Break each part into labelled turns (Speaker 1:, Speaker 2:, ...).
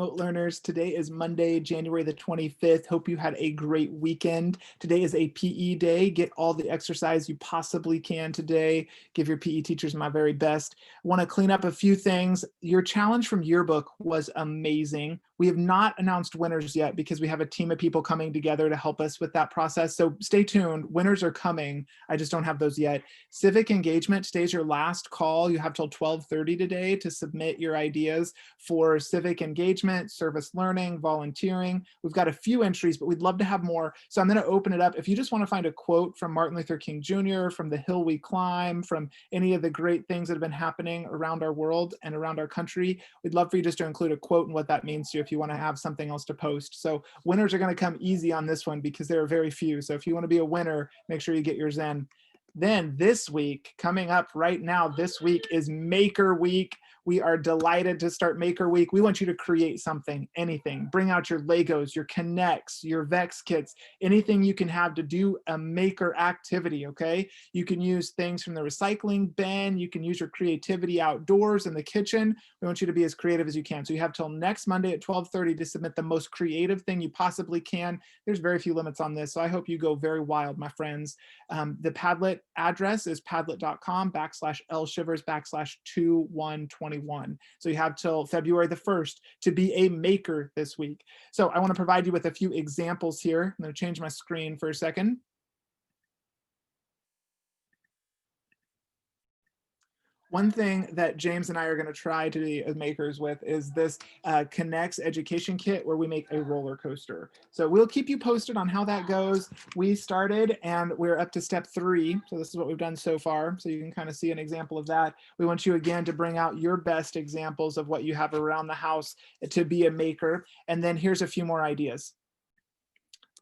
Speaker 1: Learners, today is Monday, January the 25th. Hope you had a great weekend. Today is a PE day. Get all the exercise you possibly can today. Give your PE teachers my very best. I want to clean up a few things. Your challenge from yearbook was amazing. We have not announced winners yet because we have a team of people coming together to help us with that process. So stay tuned. Winners are coming. I just don't have those yet. Civic engagement, today's your last call. You have till 12:30 today to submit your ideas for civic engagement, service learning, volunteering. We've got a few entries, but we'd love to have more. So I'm going to open it up. If you just want to find a quote from Martin Luther King Jr., from The Hill We Climb, from any of the great things that have been happening around our world and around our country, we'd love for you just to include a quote and what that means to you if you want to have something else to post. So winners are going to come easy on this one because there are very few. So if you want to be a winner, make sure you get yours in. Then this week, coming up right now, this week is Maker Week. We are delighted to start Maker Week. We want you to create something, anything. Bring out your Legos, your Connects, your Vex kits, anything you can have to do a maker activity, okay? You can use things from the recycling bin. You can use your creativity outdoors in the kitchen. We want you to be as creative as you can. So you have till next Monday at 12:30 to submit the most creative thing you possibly can. There's very few limits on this, so I hope you go very wild, my friends. The Padlet address is padlet.com/lshivers/2121. So you have till February the 1st to be a maker this week. So I want to provide you with a few examples here. I'm going to change my screen for a second. One thing that James and I are going to try to be as makers with is this Connects education kit where we make a roller coaster. So we'll keep you posted on how that goes. We started and we're up to step 3. So this is what we've done so far. So you can kind of see an example of that. We want you again to bring out your best examples of what you have around the house to be a maker. And then here's a few more ideas.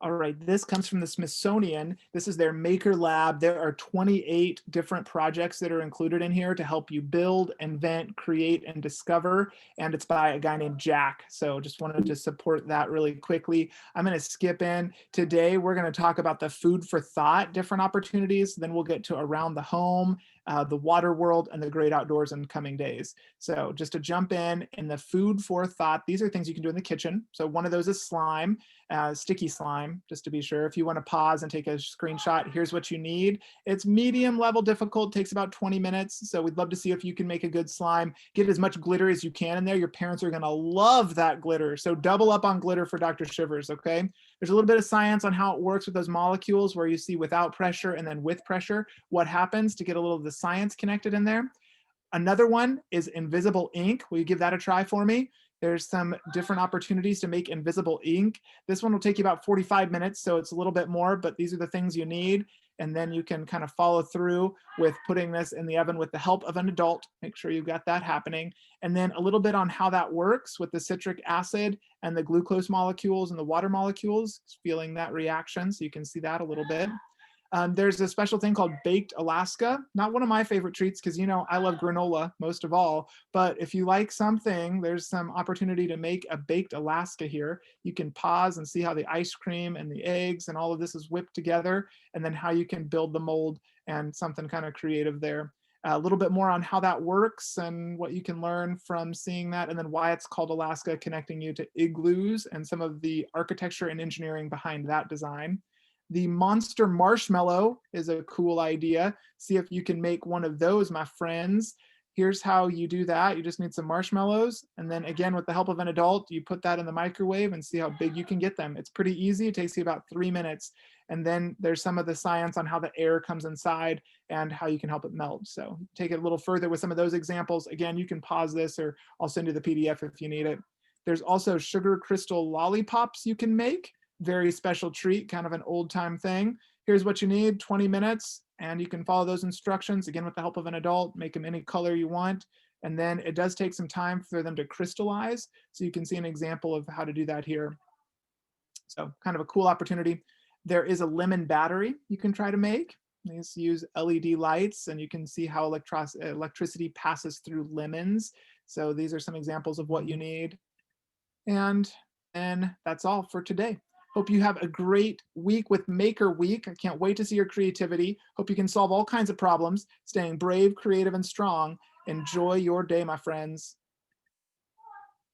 Speaker 1: All right, this comes from the Smithsonian. This is their Maker Lab. There are 28 different projects that are included in here to help you build, invent, create, and discover. And it's by a guy named Jack. So just wanted to support that really quickly. I'm going to skip in. Today, we're going to talk about the food for thought, different opportunities. Then we'll get to around the home, the water world, and the great outdoors in coming days. So just to jump in the food for thought, these are things you can do in the kitchen. So one of those is slime. Sticky slime, just to be sure. If you want to pause and take a screenshot, here's what you need. It's medium level difficult, takes about 20 minutes. So we'd love to see if you can make a good slime. Get as much glitter as you can in there. Your parents are going to love that glitter. So double up on glitter for Dr. Shivers, okay? There's a little bit of science on how it works with those molecules where you see without pressure and then with pressure, what happens to get a little of the science connected in there. Another one is invisible ink. Will you give that a try for me? There's some different opportunities to make invisible ink. This one will take you about 45 minutes, so it's a little bit more, but these are the things you need. And then you can kind of follow through with putting this in the oven with the help of an adult. Make sure you've got that happening. And then a little bit on how that works with the citric acid and the glucose molecules and the water molecules, feeling that reaction. So you can see that a little bit. There's a special thing called Baked Alaska. Not one of my favorite treats because, you know, I love granola most of all. But if you like something, there's some opportunity to make a Baked Alaska here. You can pause and see how the ice cream and the eggs and all of this is whipped together, and then how you can build the mold and something kind of creative there. A little bit more on how that works and what you can learn from seeing that, and then why it's called Alaska, connecting you to igloos and some of the architecture and engineering behind that design. The monster marshmallow is a cool idea. See if you can make one of those, my friends. Here's how you do that. You just need some marshmallows. And then again, with the help of an adult, you put that in the microwave and see how big you can get them. It's pretty easy. It takes you about 3 minutes. And then there's some of the science on how the air comes inside and how you can help it melt. So take it a little further with some of those examples. Again, you can pause this or I'll send you the PDF if you need it. There's also sugar crystal lollipops you can make. Very special treat, kind of an old time thing. Here's what you need, 20 minutes, and you can follow those instructions, again, with the help of an adult, make them any color you want. And then it does take some time for them to crystallize. So you can see an example of how to do that here. So kind of a cool opportunity. There is a lemon battery you can try to make. These use LED lights, and you can see how electricity passes through lemons. So these are some examples of what you need. And then that's all for today. Hope you have a great week with Maker Week. I can't wait to see your creativity. Hope you can solve all kinds of problems, staying brave, creative, and strong. Enjoy your day, my friends.